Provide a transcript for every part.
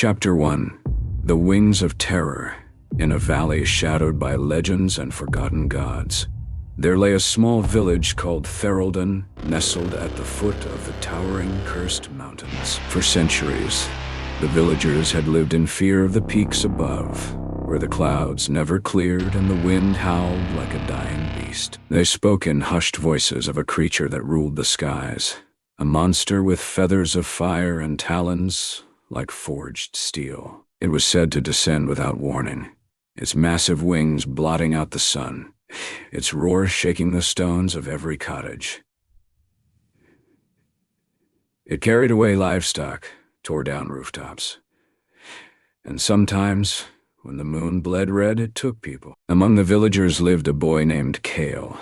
Chapter 1. The Wings of Terror. In a valley shadowed by legends and forgotten gods, there lay a small village called Ferelden, nestled at the foot of the towering cursed mountains. For centuries, the villagers had lived in fear of the peaks above, where the clouds never cleared and the wind howled like a dying beast. They spoke in hushed voices of a creature that ruled the skies, a monster with feathers of fire and talons like forged steel. It was said to descend without warning, its massive wings blotting out the sun, its roar shaking the stones of every cottage. It carried away livestock, tore down rooftops, and sometimes, when the moon bled red, it took people. Among the villagers lived a boy named Cael.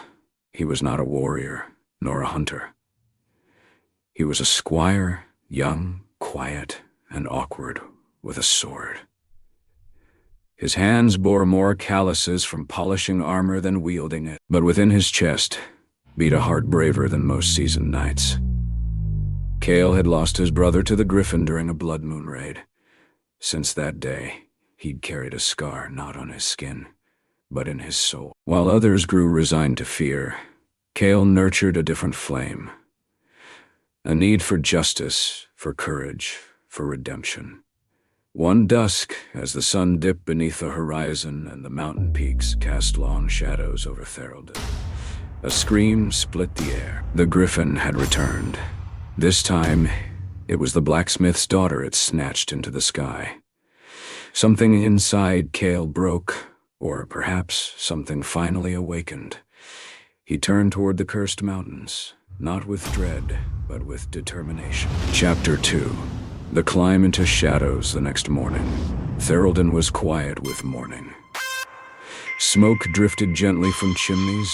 He was not a warrior, nor a hunter. He was a squire, young, quiet, and awkward, with a sword. His hands bore more calluses from polishing armor than wielding it, but within his chest beat a heart braver than most seasoned knights. Cael had lost his brother to the Griffin during a blood moon raid. Since that day, he'd carried a scar not on his skin, but in his soul. While others grew resigned to fear, Cael nurtured a different flame. A need for justice, for courage, for redemption. One dusk, as the sun dipped beneath the horizon and the mountain peaks cast long shadows over Ferelden, a scream split the air. The Griffin had returned. This time, it was the blacksmith's daughter it snatched into the sky. Something inside Cael broke, or perhaps something finally awakened. He turned toward the cursed mountains, not with dread, but with determination. Chapter 2. The climb into shadows the next morning. Ferelden was quiet with morning. Smoke drifted gently from chimneys,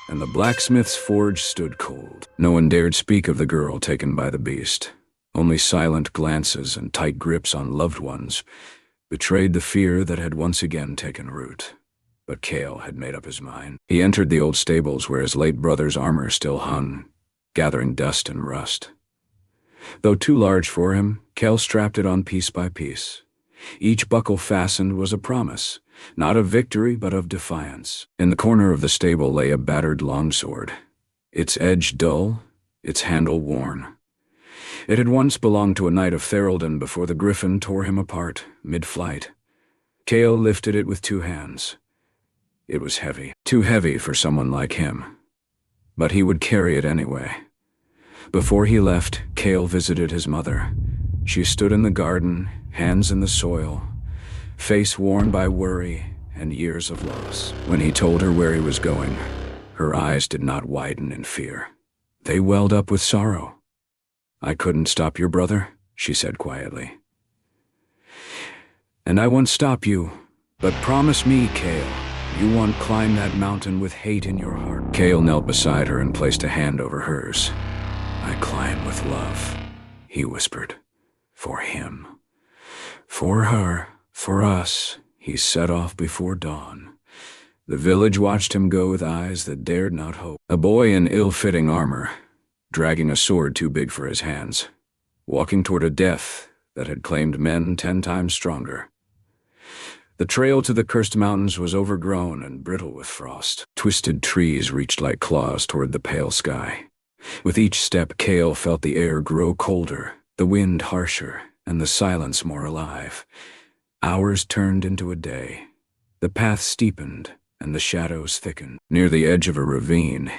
and the blacksmith's forge stood cold. No one dared speak of the girl taken by the beast. Only silent glances and tight grips on loved ones betrayed the fear that had once again taken root. But Cael had made up his mind. He entered the old stables where his late brother's armor still hung, gathering dust and rust. Though too large for him, Cael strapped it on piece by piece. Each buckle fastened was a promise, not of victory but of defiance. In the corner of the stable lay a battered longsword, its edge dull, its handle worn. It had once belonged to a knight of Ferelden before the Griffin tore him apart, mid-flight. Cael lifted it with two hands. It was heavy, too heavy for someone like him. But he would carry it anyway. Before he left, Cael visited his mother. She stood in the garden, hands in the soil, face worn by worry and years of loss. When he told her where he was going, her eyes did not widen in fear. They welled up with sorrow. "I couldn't stop your brother," she said quietly. "And I won't stop you, but promise me, Cael, you won't climb that mountain with hate in your heart." Cael knelt beside her and placed a hand over hers. "I climb with love," he whispered. "For him. For her. For us." He set off before dawn. The village watched him go with eyes that dared not hope. A boy in ill-fitting armor, dragging a sword too big for his hands, walking toward a death that had claimed men 10 times stronger. The trail to the cursed mountains was overgrown and brittle with frost. Twisted trees reached like claws toward the pale sky. With each step, Cael felt the air grow colder, the wind harsher, and the silence more alive. Hours turned into a day. The path steepened, and the shadows thickened. Near the edge of a ravine,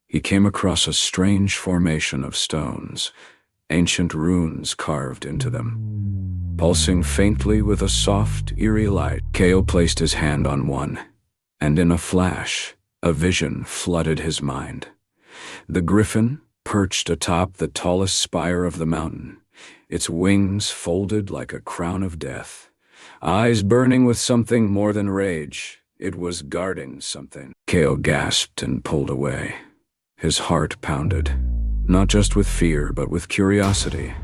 he came across a strange formation of stones, ancient runes carved into them, pulsing faintly with a soft, eerie light. Cael placed his hand on one, and in a flash, a vision flooded his mind. The Griffin, perched atop the tallest spire of the mountain, its wings folded like a crown of death, eyes burning with something more than rage. It was guarding something. Cael gasped and pulled away. His heart pounded, not just with fear, but with curiosity.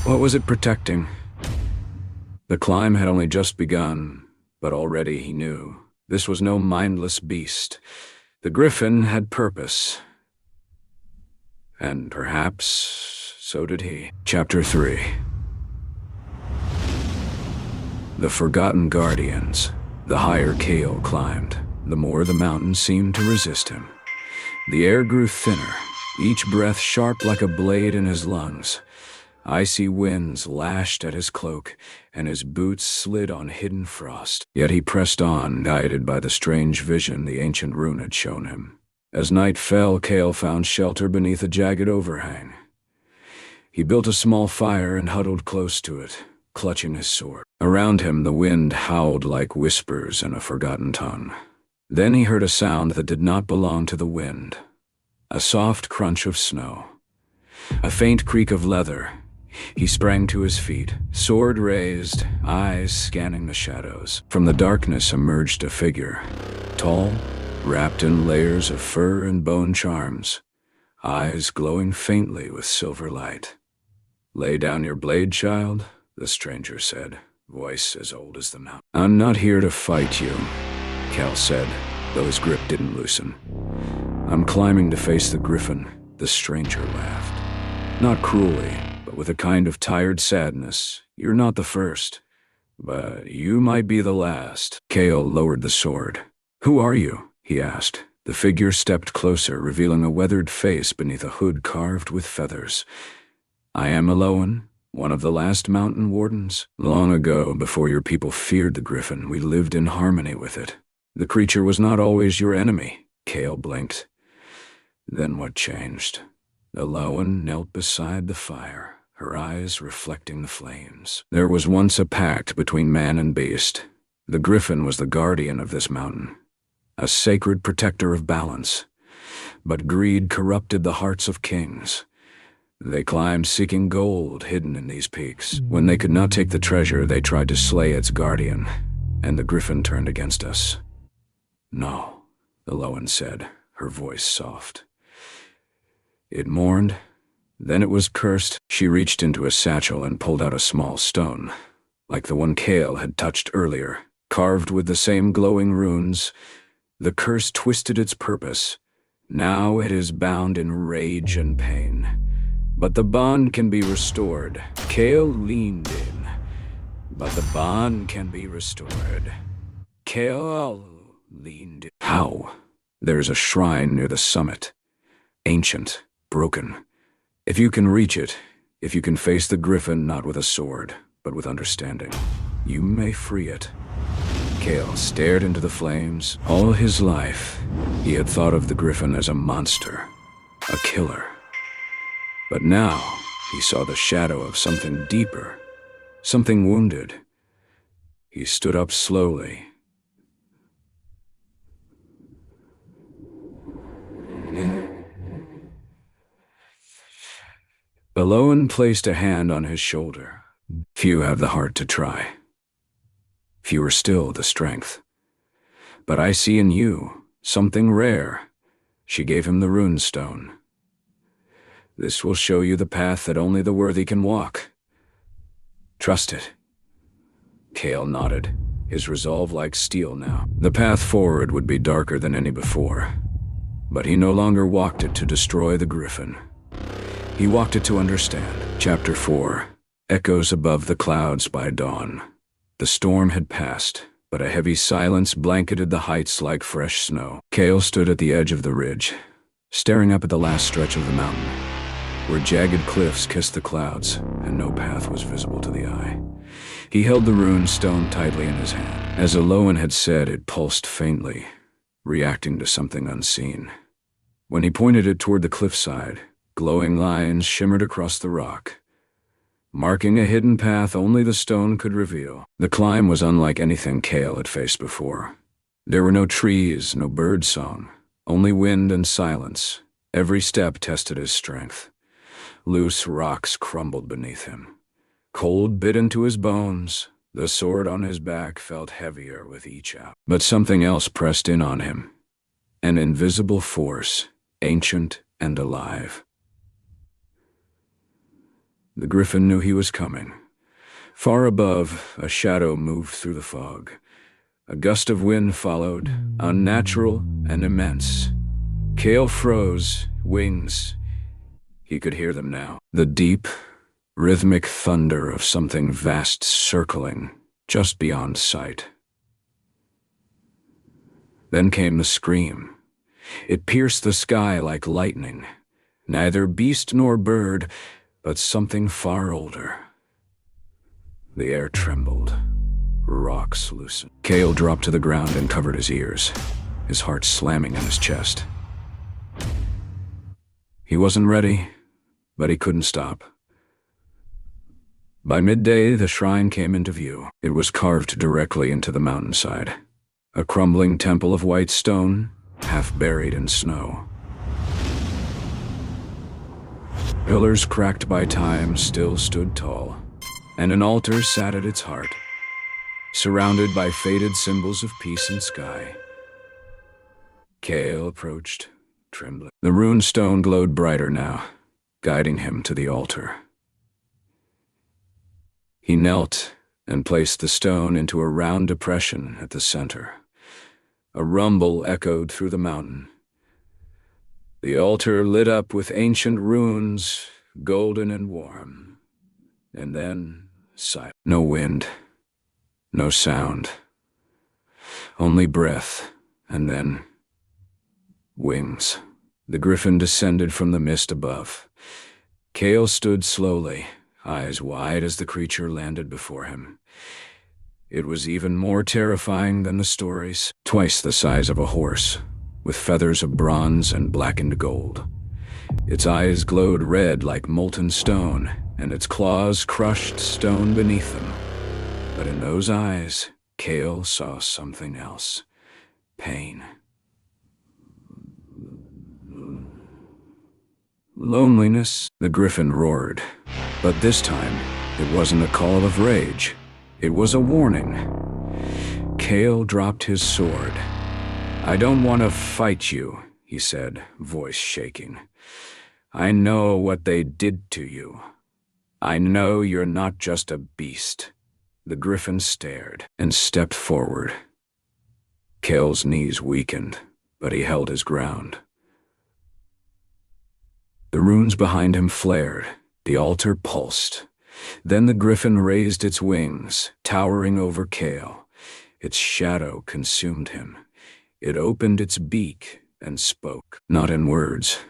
What was it protecting? The climb had only just begun, but already he knew this was no mindless beast. The Griffin had purpose. and perhaps so did he. Chapter 3. The Forgotten Guardians. The higher Cael climbed, the more the mountain seemed to resist him. The air grew thinner, each breath sharp like a blade in his lungs. Icy winds lashed at his cloak, and his boots slid on hidden frost. Yet he pressed on, guided by the strange vision the ancient rune had shown him. As night fell, Cael found shelter beneath a jagged overhang. He built a small fire and huddled close to it, clutching his sword. Around him the wind howled like whispers in a forgotten tongue. Then he heard a sound that did not belong to the wind. A soft crunch of snow. A faint creak of leather. He sprang to his feet, sword raised, eyes scanning the shadows. From the darkness emerged a figure, tall, wrapped in layers of fur and bone charms, eyes glowing faintly with silver light. "Lay down your blade, child," the stranger said, voice as old as the mountain. "I'm not here to fight you," Cael said, though his grip didn't loosen. "I'm climbing to face the Griffin," the stranger laughed. Not cruelly, but with a kind of tired sadness. "You're not the first, but you might be the last." Cael lowered the sword. "Who are you?" he asked. The figure stepped closer, revealing a weathered face beneath a hood carved with feathers. "I am Eloan, one of the last mountain wardens. Long ago, before your people feared the Griffin, we lived in harmony with it. The creature was not always your enemy." Cael blinked. Then what changed? Eloan knelt beside the fire, her eyes reflecting the flames. "There was once a pact between man and beast. The Griffin was the guardian of this mountain, a sacred protector of balance. But greed corrupted the hearts of kings. They climbed seeking gold hidden in these peaks. When they could not take the treasure, they tried to slay its guardian, and the Griffin turned against us." "No," Eloan said, her voice soft. "It mourned, then it was cursed." She reached into a satchel and pulled out a small stone, like the one Cael had touched earlier, carved with the same glowing runes. The curse twisted its purpose. Now it is bound in rage and pain. But the bond can be restored. Cael leaned in. But the bond can be restored. Cael leaned in. "How?" "There's a shrine near the summit. Ancient, broken. If you can reach it, if you can face the Griffin not with a sword, but with understanding, you may free it." Cael stared into the flames. All his life, he had thought of the Griffin as a monster, a killer. But now, he saw the shadow of something deeper, something wounded. He stood up slowly. Eloan placed a hand on his shoulder. "Few have the heart to try. Fewer still the strength. But I see in you something rare." She gave him the rune stone. "This will show you the path that only the worthy can walk. Trust it." Cael nodded, his resolve like steel now. The path forward would be darker than any before, but he no longer walked it to destroy the Griffin. He walked it to understand. Chapter 4. Echoes above the clouds by dawn. The storm had passed, but a heavy silence blanketed the heights like fresh snow. Cael stood at the edge of the ridge, staring up at the last stretch of the mountain, where jagged cliffs kissed the clouds, and no path was visible to the eye. He held the rune stone tightly in his hand. As Eloan had said, it pulsed faintly, reacting to something unseen. When he pointed it toward the cliffside, glowing lines shimmered across the rock, marking a hidden path only the stone could reveal. The climb was unlike anything Cael had faced before. There were no trees, no bird song, only wind and silence. Every step tested his strength. Loose rocks crumbled beneath him. Cold bit into his bones. The sword on his back felt heavier with each hour. But something else pressed in on him. An invisible force, ancient and alive. The Griffin knew he was coming. Far above, a shadow moved through the fog. A gust of wind followed, unnatural and immense. Cael froze, wings. He could hear them now. The deep, rhythmic thunder of something vast circling just beyond sight. Then came the scream. It pierced the sky like lightning. Neither beast nor bird, but something far older. The air trembled. Rocks loosened. Cael dropped to the ground and covered his ears, his heart slamming in his chest. He wasn't ready, but he couldn't stop. By midday, the shrine came into view. It was carved directly into the mountainside. A crumbling temple of white stone, half buried in snow. Pillars cracked by time still stood tall, and an altar sat at its heart, surrounded by faded symbols of peace and sky. Cael approached, trembling. The rune stone glowed brighter now, guiding him to the altar. He knelt and placed the stone into a round depression at the center. A rumble echoed through the mountain. The altar lit up with ancient runes, golden and warm. And then, silence. No wind, no sound. Only breath, and then wings. The Griffin descended from the mist above. Cael stood slowly, eyes wide as the creature landed before him. It was even more terrifying than the stories. Twice the size of a horse, with feathers of bronze and blackened gold. Its eyes glowed red like molten stone, and its claws crushed stone beneath them. But in those eyes, Cael saw something else. Pain. Loneliness. The Griffin roared. But this time, it wasn't a call of rage. It was a warning. Cael dropped his sword. "I don't want to fight you," he said, voice shaking. "I know what they did to you. I know you're not just a beast." The Griffin stared and stepped forward. Cael's knees weakened, but he held his ground. The runes behind him flared. The altar pulsed. Then the Griffin raised its wings, towering over Cael. Its shadow consumed him. It opened its beak and spoke, not in words,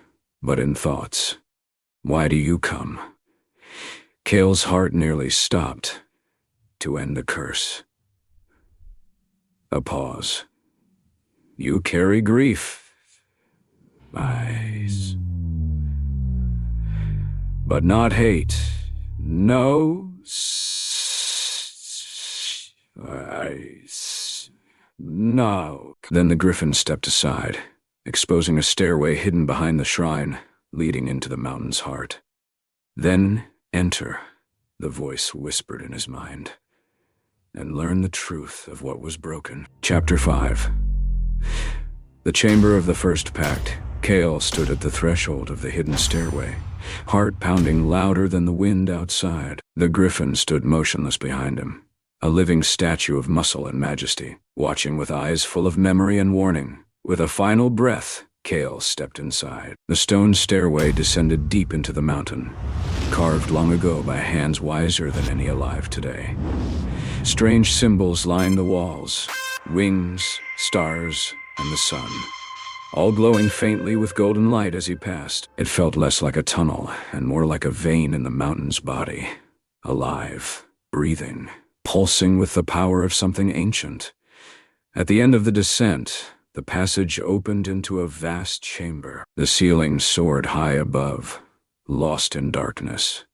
but in thoughts. "Why do you come?" Cael's heart nearly stopped. "To end the curse." A pause. "You carry grief." Eyes. "But not hate. No. No." Then the Griffin stepped aside, exposing a stairway hidden behind the shrine, leading into the mountain's heart. "Then enter," the voice whispered in his mind, "and learn the truth of what was broken." Chapter 5. The chamber of the first pact. Cael stood at the threshold of the hidden stairway, heart pounding louder than the wind outside. The Griffin stood motionless behind him, a living statue of muscle and majesty, watching with eyes full of memory and warning. With a final breath, Cael stepped inside. The stone stairway descended deep into the mountain, carved long ago by hands wiser than any alive today. Strange symbols lined the walls: wings, stars, and the sun, all glowing faintly with golden light as he passed. It felt less like a tunnel and more like a vein in the mountain's body, alive, breathing, pulsing with the power of something ancient. At the end of the descent, the passage opened into a vast chamber. The ceiling soared high above, lost in darkness.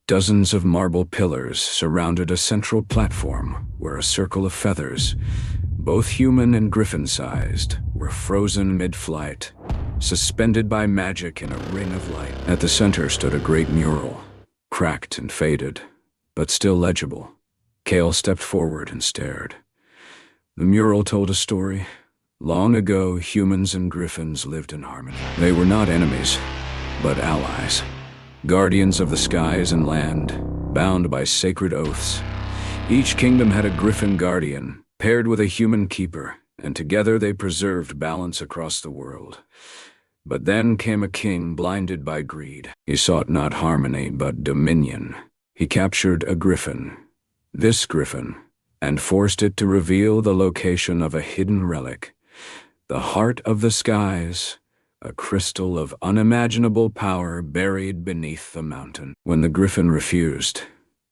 Dozens of marble pillars surrounded a central platform where a circle of feathers, both human and griffin-sized, were frozen mid-flight, suspended by magic in a ring of light. At the center stood a great mural, cracked and faded, but still legible. Cael stepped forward and stared. The mural told a story. Long ago, humans and griffins lived in harmony. They were not enemies, but allies. Guardians of the skies and land, bound by sacred oaths. Each kingdom had a griffin guardian, paired with a human keeper, and together they preserved balance across the world. But then came a king blinded by greed. He sought not harmony, but dominion. He captured a griffin, this griffin, and forced it to reveal the location of a hidden relic, the heart of the skies, a crystal of unimaginable power buried beneath the mountain. When the griffin refused,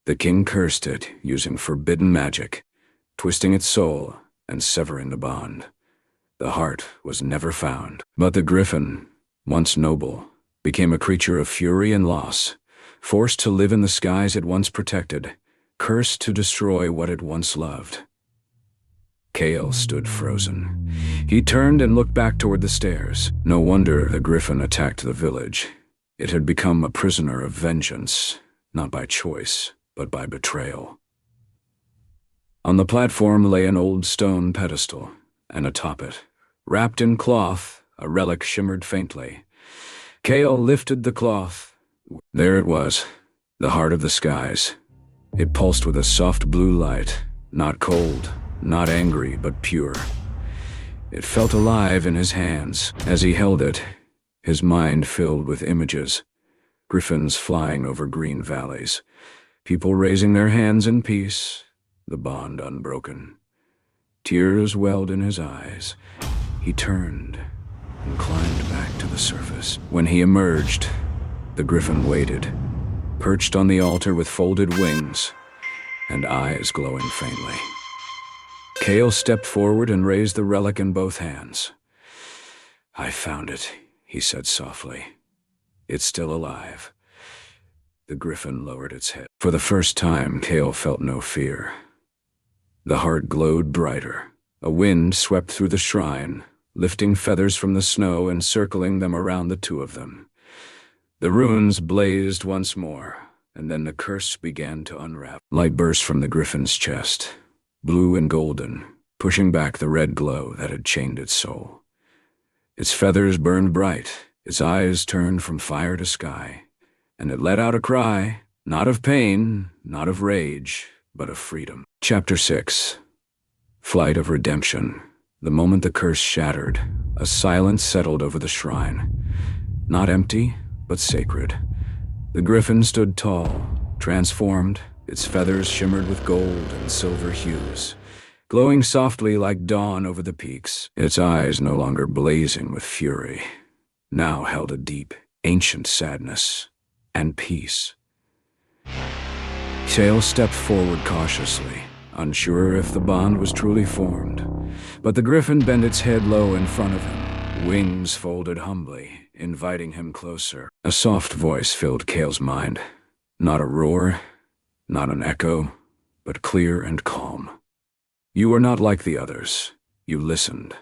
the king cursed it using forbidden magic, twisting its soul and severing the bond. The heart was never found, but the griffin, once noble, became a creature of fury and loss, forced to live in the skies it once protected, cursed to destroy what it once loved. Cael stood frozen. He turned and looked back toward the stairs. No wonder the griffin attacked the village. It had become a prisoner of vengeance, not by choice, but by betrayal. On the platform lay an old stone pedestal, and atop it, wrapped in cloth, a relic shimmered faintly. Cael lifted the cloth. There it was, the heart of the skies. It pulsed with a soft blue light, not cold, not angry, but pure. It felt alive in his hands. As he held it, his mind filled with images. Griffins flying over green valleys, people raising their hands in peace, the bond unbroken. Tears welled in his eyes. He turned and climbed back to the surface. When he emerged, the griffin waited, perched on the altar with folded wings and eyes glowing faintly. Cael stepped forward and raised the relic in both hands. "I found it," he said softly. "It's still alive." The griffin lowered its head. For the first time, Cael felt no fear. The heart glowed brighter. A wind swept through the shrine, lifting feathers from the snow and circling them around the two of them. The runes blazed once more, and then the curse began to unravel. Light burst from the griffin's chest, blue and golden, pushing back the red glow that had chained its soul. Its feathers burned bright, its eyes turned from fire to sky, and it let out a cry, not of pain, not of rage, but of freedom. Chapter 6. Flight of Redemption. The moment the curse shattered, a silence settled over the shrine. Not empty, but sacred. The griffin stood tall, transformed, its feathers shimmered with gold and silver hues, glowing softly like dawn over the peaks. Its eyes, no longer blazing with fury, now held a deep, ancient sadness and peace. Cael stepped forward cautiously, unsure if the bond was truly formed, but the griffin bent its head low in front of him, wings folded humbly, inviting him closer. A soft voice filled Cael's mind, not a roar, not an echo, but clear and calm. "You were not like the others. You listened."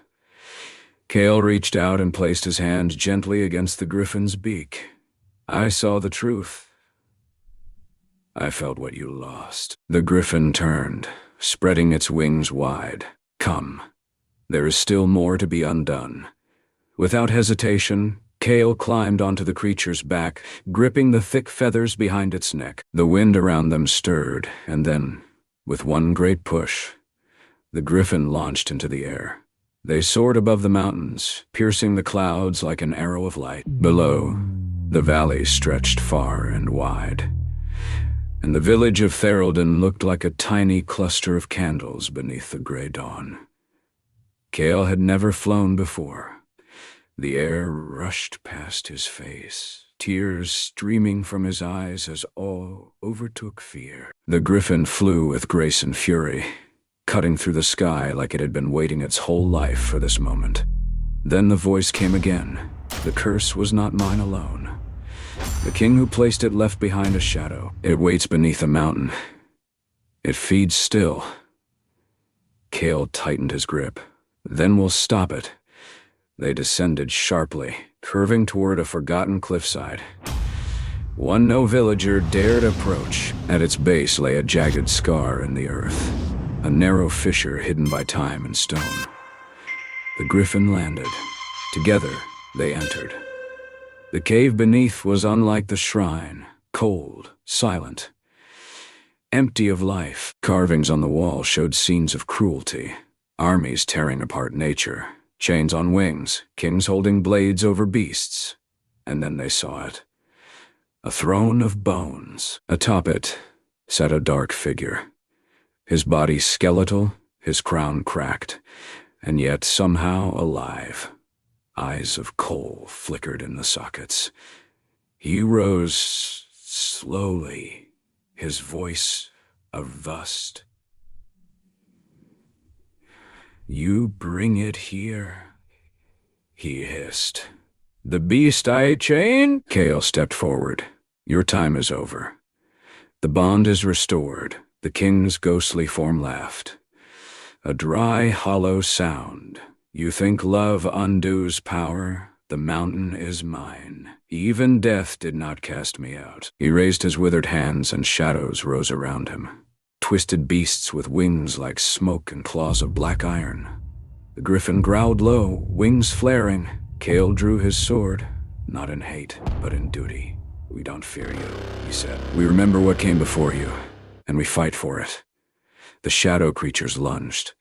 Cael reached out and placed his hand gently against the griffin's beak. "I saw the truth. I felt what you lost." The griffin turned, spreading its wings wide. "Come. There is still more to be undone." Without hesitation, Cael climbed onto the creature's back, gripping the thick feathers behind its neck. The wind around them stirred, and then, with one great push, the griffin launched into the air. They soared above the mountains, piercing the clouds like an arrow of light. Below, the valley stretched far and wide, and the village of Theraldon looked like a tiny cluster of candles beneath the gray dawn. Cael had never flown before. The air rushed past his face, tears streaming from his eyes as awe overtook fear. The griffin flew with grace and fury, cutting through the sky like it had been waiting its whole life for this moment. Then the voice came again. The curse was not mine alone. The king who placed it left behind a shadow. It waits beneath a mountain. It feeds still. Cael tightened his grip. Then we'll stop it. They descended sharply, curving toward a forgotten cliffside. One no villager dared approach. At its base lay a jagged scar in the earth, a narrow fissure hidden by time and stone. The griffin landed. Together, they entered. The cave beneath was unlike the shrine, cold, silent, empty of life. Carvings on the wall showed scenes of cruelty, armies tearing apart nature, chains on wings, kings holding blades over beasts. And then they saw it. A throne of bones. Atop it sat a dark figure. His body skeletal, his crown cracked, and yet somehow alive. Eyes of coal flickered in the sockets. He rose slowly, his voice a rust. "You bring it here," he hissed. "The beast I chain?" Cael stepped forward. "Your time is over. The bond is restored." The king's ghostly form laughed. A dry, hollow sound. "You think love undoes power? The mountain is mine. Even death did not cast me out." He raised his withered hands, and shadows rose around him. Twisted beasts with wings like smoke and claws of black iron. The griffin growled low, wings flaring. Cael drew his sword, not in hate, but in duty. "We don't fear you," he said. "We remember what came before you, and we fight for it." The shadow creatures lunged.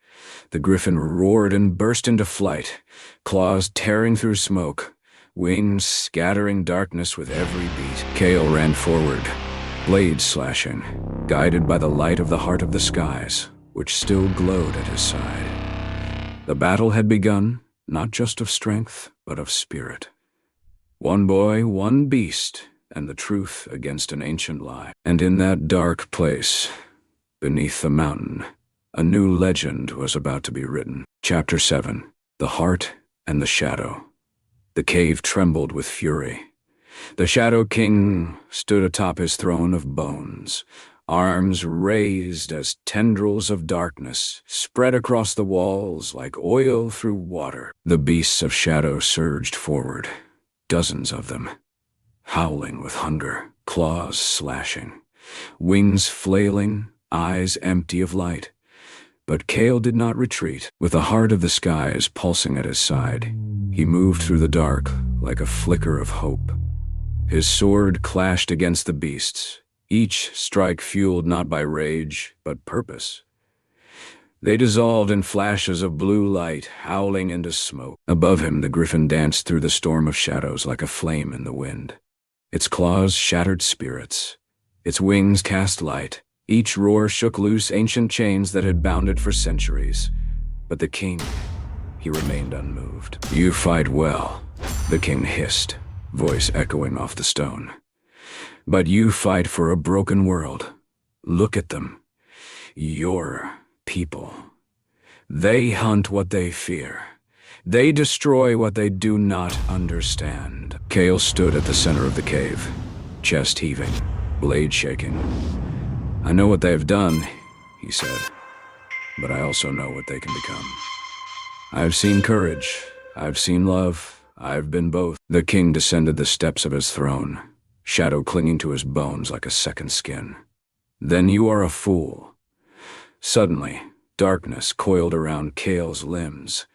The griffin roared and burst into flight, claws tearing through smoke, wings scattering darkness with every beat. Cael ran forward, blades slashing, guided by the light of the heart of the skies, which still glowed at his side. The battle had begun, not just of strength, but of spirit. One boy, one beast, and the truth against an ancient lie. And in that dark place, beneath the mountain, a new legend was about to be written. Chapter 7. The Heart and the Shadow. The cave trembled with fury. The Shadow King stood atop his throne of bones, arms raised as tendrils of darkness spread across the walls like oil through water. The beasts of shadow surged forward, dozens of them, howling with hunger, claws slashing, wings flailing, eyes empty of light. But Cael did not retreat. With the heart of the skies pulsing at his side, he moved through the dark like a flicker of hope. His sword clashed against the beasts, each strike fueled not by rage, but purpose. They dissolved in flashes of blue light, howling into smoke. Above him, the griffin danced through the storm of shadows like a flame in the wind. Its claws shattered spirits. Its wings cast light. Each roar shook loose ancient chains that had bound it for centuries. But the king, he remained unmoved. "You fight well," the king hissed, voice echoing off the stone. "But you fight for a broken world. Look at them. Your people. They hunt what they fear. They destroy what they do not understand." Cael stood at the center of the cave, chest heaving, blade shaking. "I know what they have done," he said, "but I also know what they can become. I've seen courage. I've seen love. I've been both." The king descended the steps of his throne, shadow clinging to his bones like a second skin. "Then you are a fool." Suddenly, darkness coiled around Cael's limbs,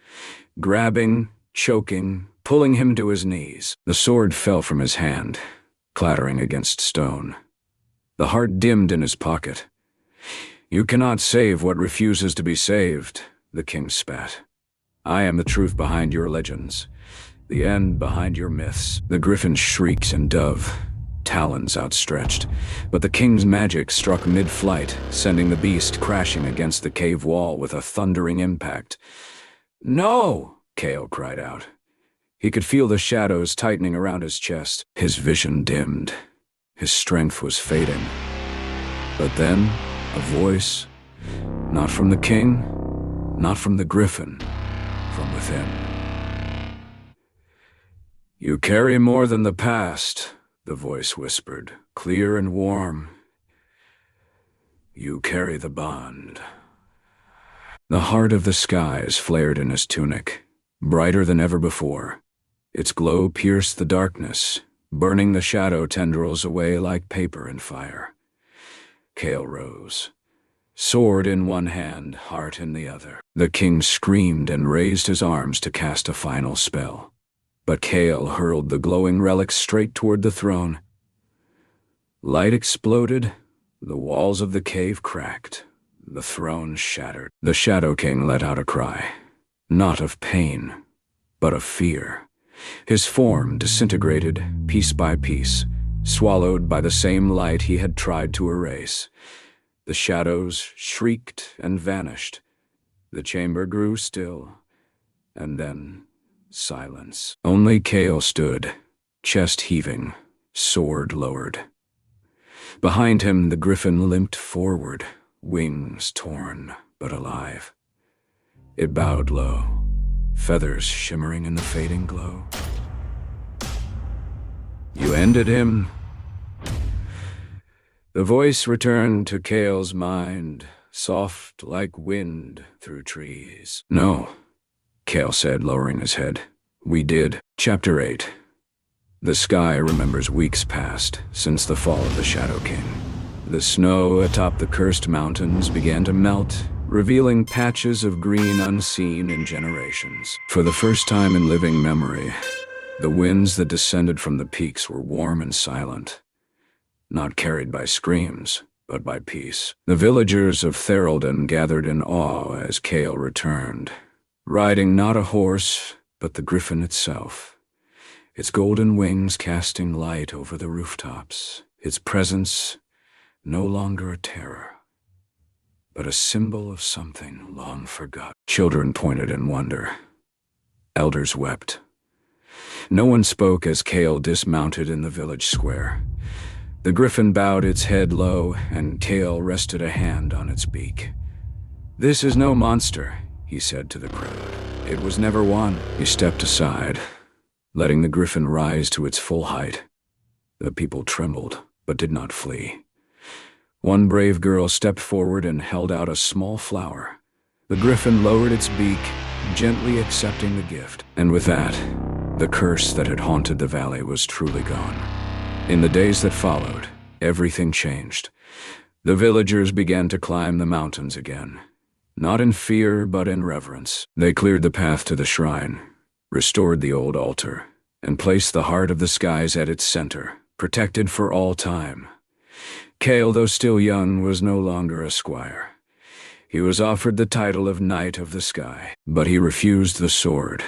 grabbing, choking, pulling him to his knees. The sword fell from his hand, clattering against stone. The heart dimmed in his pocket. "You cannot save what refuses to be saved," the king spat. "I am the truth behind your legends, the end behind your myths." The griffin shrieked and dove, talons outstretched, but the king's magic struck mid-flight, sending the beast crashing against the cave wall with a thundering impact. "No!" Cael cried out. He could feel the shadows tightening around his chest. His vision dimmed. His strength was fading. But then, a voice, not from the king, not from the griffin, from within. "You carry more than the past," the voice whispered, clear and warm. "You carry the bond." The heart of the skies flared in his tunic, brighter than ever before. Its glow pierced the darkness, burning the shadow tendrils away like paper in fire. Cael rose, sword in one hand, heart in the other. The king screamed and raised his arms to cast a final spell. But Cael hurled the glowing relic straight toward the throne. Light exploded, the walls of the cave cracked, the throne shattered. The Shadow King let out a cry, not of pain, but of fear. His form disintegrated piece by piece, swallowed by the same light he had tried to erase. The shadows shrieked and vanished. The chamber grew still, and then silence. Only Cael stood, chest heaving, sword lowered. Behind him, the Griffin limped forward, wings torn but alive. It bowed low, feathers shimmering in the fading glow. "You ended him?" The voice returned to Cael's mind, soft like wind through trees. "No," Cael said, lowering his head. "We did." Chapter 8. The sky remembers weeks past, since the fall of the Shadow King. The snow atop the cursed mountains began to melt, revealing patches of green unseen in generations. For the first time in living memory, the winds that descended from the peaks were warm and silent, not carried by screams, but by peace. The villagers of Theralden gathered in awe as Cael returned, riding not a horse, but the Griffin itself, its golden wings casting light over the rooftops, its presence no longer a terror, but a symbol of something long forgotten. Children pointed in wonder. Elders wept. No one spoke as Cael dismounted in the village square. The Griffin bowed its head low, and Cael rested a hand on its beak. "This is no monster," he said to the crowd. "It was never one." He stepped aside, letting the Griffin rise to its full height. The people trembled, but did not flee. One brave girl stepped forward and held out a small flower. The Griffin lowered its beak, gently accepting the gift. And with that, the curse that had haunted the valley was truly gone. In the days that followed, everything changed. The villagers began to climb the mountains again, not in fear but in reverence. They cleared the path to the shrine, restored the old altar, and placed the heart of the skies at its center, protected for all time. Cael, though still young, was no longer a squire. He was offered the title of Knight of the Sky, but he refused the sword.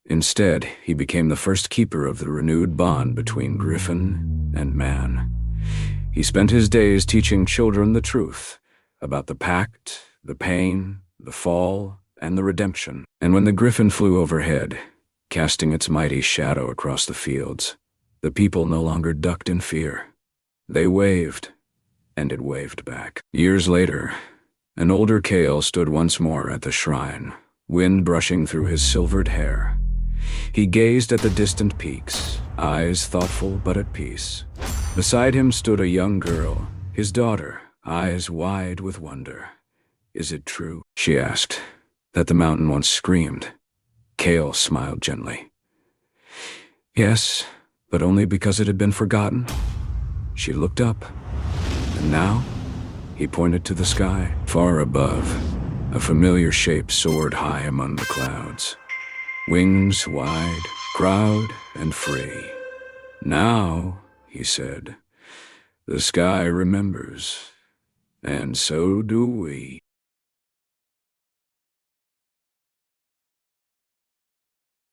Instead, he became the first keeper of the renewed bond between Griffin and man. He spent his days teaching children the truth about the Pact, the pain, the fall, and the redemption. And when the Griffin flew overhead, casting its mighty shadow across the fields, the people no longer ducked in fear. They waved, and it waved back. Years later, an older Cael stood once more at the shrine, wind brushing through his silvered hair. He gazed at the distant peaks, eyes thoughtful but at peace. Beside him stood a young girl, his daughter, eyes wide with wonder. "Is it true," she asked, "that the mountain once screamed?" Cael smiled gently. "Yes, but only because it had been forgotten." She looked up, and now, he pointed to the sky. Far above, a familiar shape soared high among the clouds. Wings wide, proud and free. "Now," he said, "the sky remembers, and so do we."